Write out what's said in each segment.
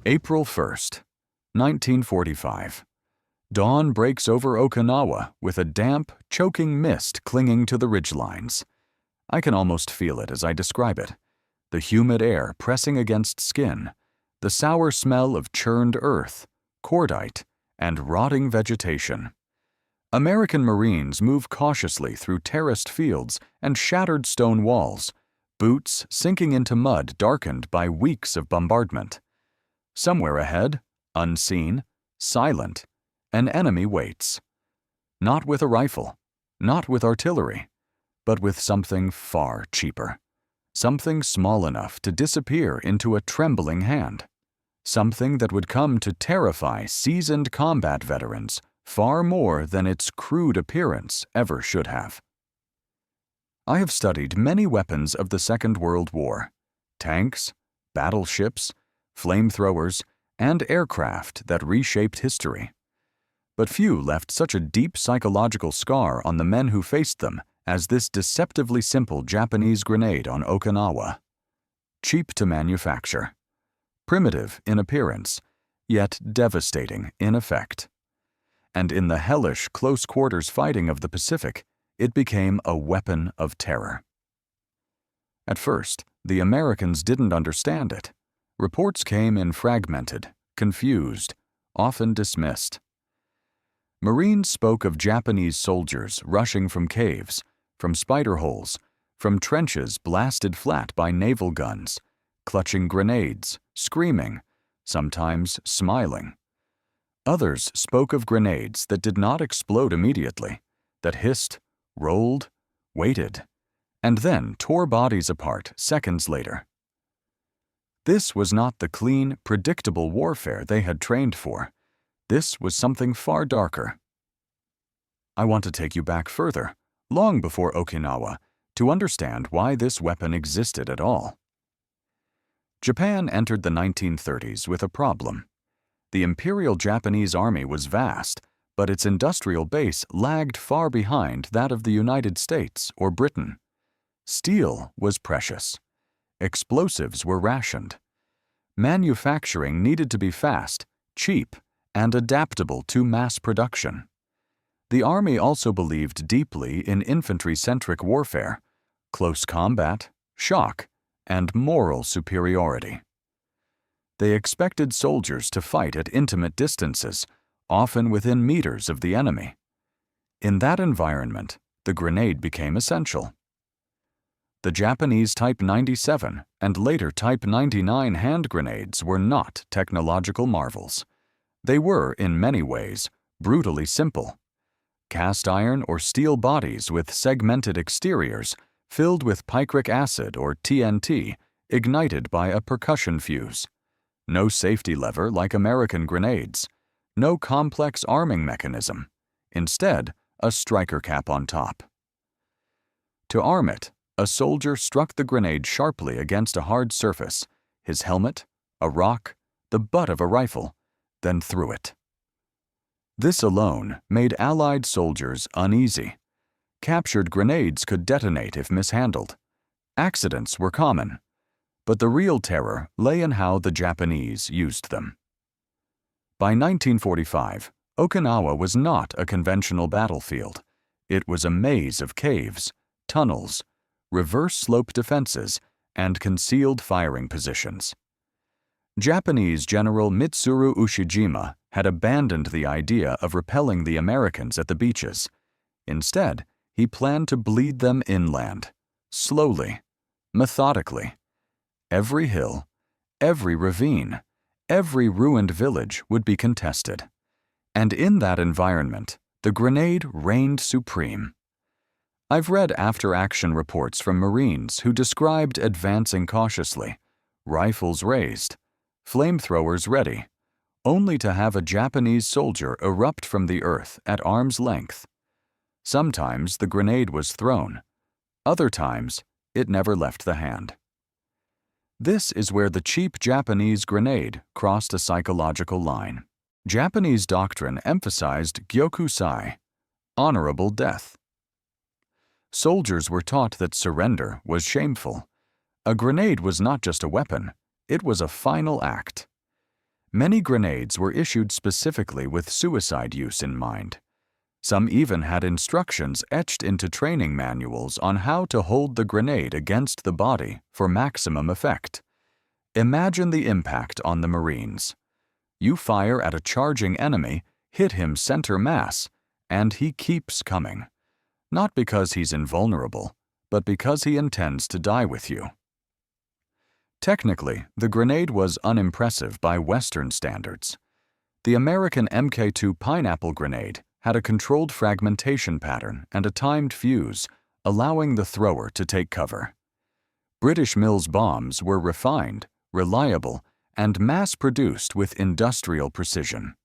April 1st, 1945. Dawn breaks over Okinawa with a damp, choking mist clinging to the ridgelines. I can almost feel it as I describe it. The humid air pressing against skin, the sour smell of churned earth, cordite, and rotting vegetation. American Marines move cautiously through terraced fields and shattered stone walls, boots sinking into mud darkened by weeks of bombardment. Somewhere ahead, unseen, silent, an enemy waits. Not with a rifle, not with artillery, but with something far cheaper. Something small enough to disappear into a trembling hand. Something that would come to terrify seasoned combat veterans far more than its crude appearance ever should have. I have studied many weapons of the Second World War: tanks, battleships, flamethrowers, and aircraft that reshaped history. But few left such a deep psychological scar on the men who faced them as this deceptively simple Japanese grenade on Okinawa. Cheap to manufacture, primitive in appearance, yet devastating in effect. And in the hellish close-quarters fighting of the Pacific, it became a weapon of terror. At first, the Americans didn't understand it. Reports came in fragmented, confused, often dismissed. Marines spoke of Japanese soldiers rushing from caves, from spider holes, from trenches blasted flat by naval guns, clutching grenades, screaming, sometimes smiling. Others spoke of grenades that did not explode immediately, that hissed, rolled, waited, and then tore bodies apart seconds later. This was not the clean, predictable warfare they had trained for. This was something far darker. I want to take you back further, long before Okinawa, to understand why this weapon existed at all. Japan entered the 1930s with a problem. The Imperial Japanese Army was vast, but its industrial base lagged far behind that of the United States or Britain. Steel was precious. Explosives were rationed. Manufacturing needed to be fast, cheap, and adaptable to mass production. The Army also believed deeply in infantry-centric warfare, close combat, shock, and moral superiority. They expected soldiers to fight at intimate distances, often within meters of the enemy. In that environment, the grenade became essential. The Japanese Type 97 and later Type 99 hand grenades were not technological marvels. They were, in many ways, brutally simple. Cast iron or steel bodies with segmented exteriors filled with picric acid or TNT, ignited by a percussion fuse. No safety lever like American grenades. No complex arming mechanism. Instead, a striker cap on top. To arm it, a soldier struck the grenade sharply against a hard surface, his helmet, a rock, the butt of a rifle, then threw it. This alone made Allied soldiers uneasy. Captured grenades could detonate if mishandled. Accidents were common, but the real terror lay in how the Japanese used them. By 1945, Okinawa was not a conventional battlefield. It was a maze of caves, tunnels, reverse slope defenses, and concealed firing positions. Japanese General Mitsuru Ushijima had abandoned the idea of repelling the Americans at the beaches. Instead, he planned to bleed them inland, slowly, methodically. Every hill, every ravine, every ruined village would be contested. And in that environment, the grenade reigned supreme. I've read after-action reports from Marines who described advancing cautiously, rifles raised, flamethrowers ready, only to have a Japanese soldier erupt from the earth at arm's length. Sometimes the grenade was thrown. Other times, it never left the hand. This is where the cheap Japanese grenade crossed a psychological line. Japanese doctrine emphasized gyokusai, honorable death. Soldiers were taught that surrender was shameful. A grenade was not just a weapon, it was a final act. Many grenades were issued specifically with suicide use in mind. Some even had instructions etched into training manuals on how to hold the grenade against the body for maximum effect. Imagine the impact on the Marines. You fire at a charging enemy, hit him center mass, and he keeps coming. Not because he's invulnerable, but because he intends to die with you. Technically, the grenade was unimpressive by Western standards. The American Mk2 pineapple grenade had a controlled fragmentation pattern and a timed fuse, allowing the thrower to take cover. British Mills bombs were refined, reliable, and mass-produced with industrial precision.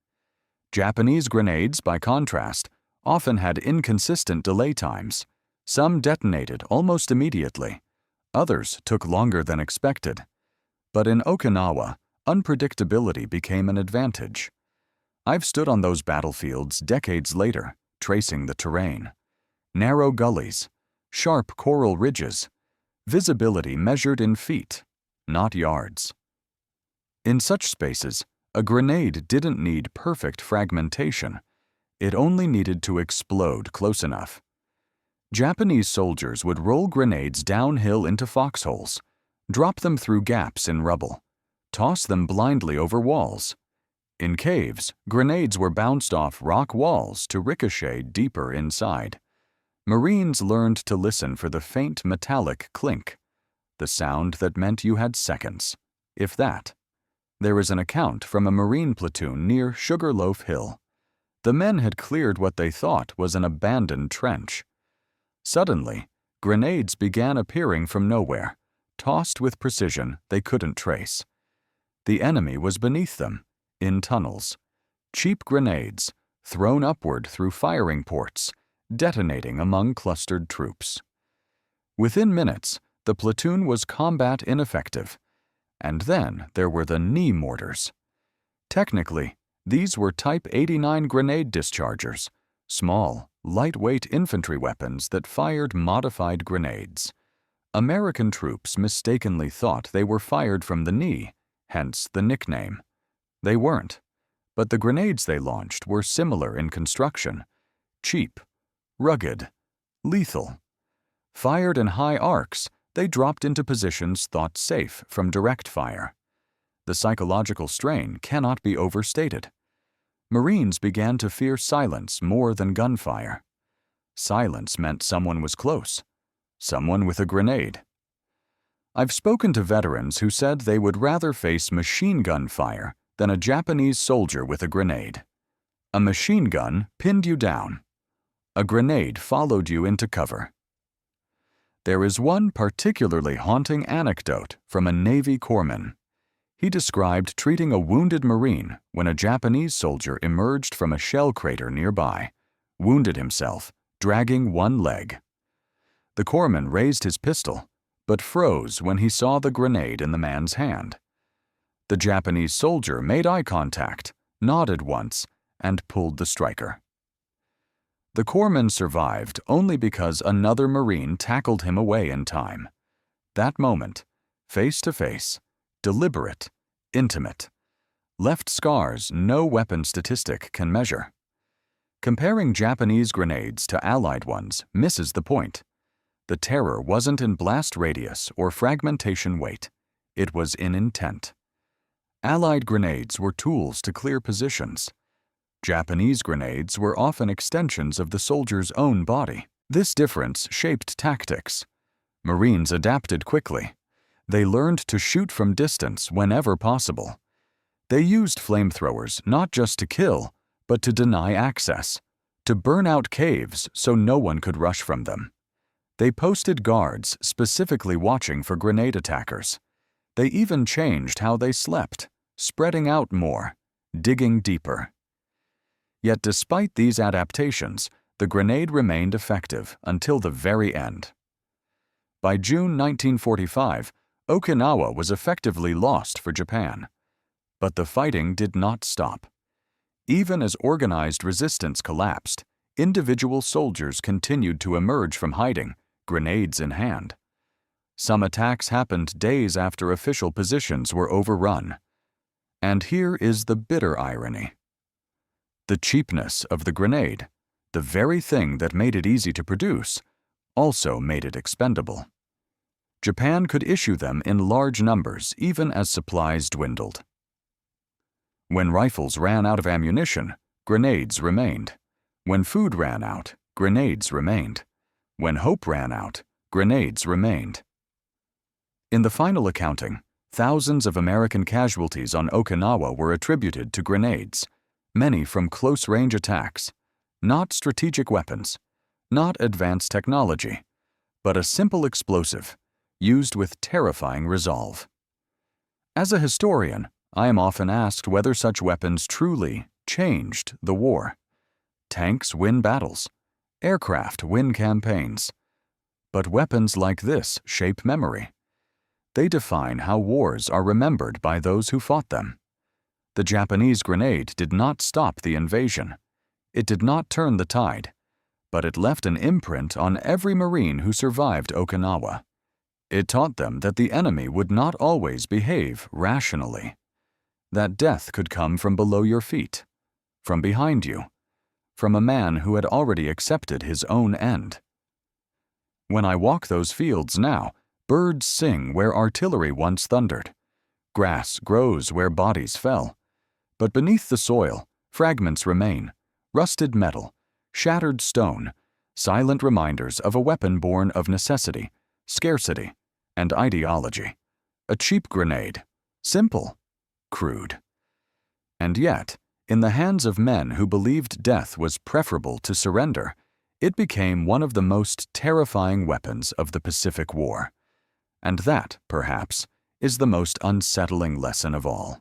Japanese grenades, by contrast, often had inconsistent delay times. Some detonated almost immediately. Others took longer than expected. But in Okinawa, unpredictability became an advantage. I've stood on those battlefields decades later, tracing the terrain. Narrow gullies, sharp coral ridges, visibility measured in feet, not yards. In such spaces, a grenade didn't need perfect fragmentation. It only needed to explode close enough. Japanese soldiers would roll grenades downhill into foxholes, drop them through gaps in rubble, toss them blindly over walls. In caves, grenades were bounced off rock walls to ricochet deeper inside. Marines learned to listen for the faint metallic clink, the sound that meant you had seconds, if that. There is an account from a Marine platoon near Sugarloaf Hill. The men had cleared what they thought was an abandoned trench. Suddenly, grenades began appearing from nowhere, tossed with precision they couldn't trace. The enemy was beneath them, in tunnels. Cheap grenades, thrown upward through firing ports, detonating among clustered troops. Within minutes, the platoon was combat ineffective. And then there were the knee mortars. Technically, these were Type 89 grenade dischargers, small, lightweight infantry weapons that fired modified grenades. American troops mistakenly thought they were fired from the knee, hence the nickname. They weren't, but the grenades they launched were similar in construction: cheap, rugged, lethal. Fired in high arcs, they dropped into positions thought safe from direct fire. The psychological strain cannot be overstated. Marines began to fear silence more than gunfire. Silence meant someone was close, someone with a grenade. I've spoken to veterans who said they would rather face machine gun fire than a Japanese soldier with a grenade. A machine gun pinned you down. A grenade followed you into cover. There is one particularly haunting anecdote from a Navy corpsman. He described treating a wounded Marine when a Japanese soldier emerged from a shell crater nearby, wounded himself, dragging one leg. The corpsman raised his pistol, but froze when he saw the grenade in the man's hand. The Japanese soldier made eye contact, nodded once, and pulled the striker. The corpsman survived only because another Marine tackled him away in time. That moment, face to face, deliberate, intimate, left scars no weapon statistic can measure. Comparing Japanese grenades to Allied ones misses the point. The terror wasn't in blast radius or fragmentation weight. It was in intent. Allied grenades were tools to clear positions. Japanese grenades were often extensions of the soldier's own body. This difference shaped tactics. Marines adapted quickly. They learned to shoot from distance whenever possible. They used flamethrowers not just to kill, but to deny access, to burn out caves so no one could rush from them. They posted guards specifically watching for grenade attackers. They even changed how they slept, spreading out more, digging deeper. Yet despite these adaptations, the grenade remained effective until the very end. By June 1945, Okinawa was effectively lost for Japan. But the fighting did not stop. Even as organized resistance collapsed, individual soldiers continued to emerge from hiding, grenades in hand. Some attacks happened days after official positions were overrun. And here is the bitter irony. The cheapness of the grenade, the very thing that made it easy to produce, also made it expendable. Japan could issue them in large numbers even as supplies dwindled. When rifles ran out of ammunition, grenades remained. When food ran out, grenades remained. When hope ran out, grenades remained. In the final accounting, thousands of American casualties on Okinawa were attributed to grenades, many from close-range attacks, not strategic weapons, not advanced technology, but a simple explosive, used with terrifying resolve. As a historian, I am often asked whether such weapons truly changed the war. Tanks win battles, aircraft win campaigns. But weapons like this shape memory. They define how wars are remembered by those who fought them. The Japanese grenade did not stop the invasion. It did not turn the tide, but it left an imprint on every Marine who survived Okinawa. It taught them that the enemy would not always behave rationally, that death could come from below your feet, from behind you, from a man who had already accepted his own end. When I walk those fields now, birds sing where artillery once thundered. Grass grows where bodies fell. But beneath the soil, fragments remain, rusted metal, shattered stone, silent reminders of a weapon born of necessity, scarcity, and ideology. A cheap grenade, simple, crude. And yet, in the hands of men who believed death was preferable to surrender, it became one of the most terrifying weapons of the Pacific War. And that, perhaps, is the most unsettling lesson of all.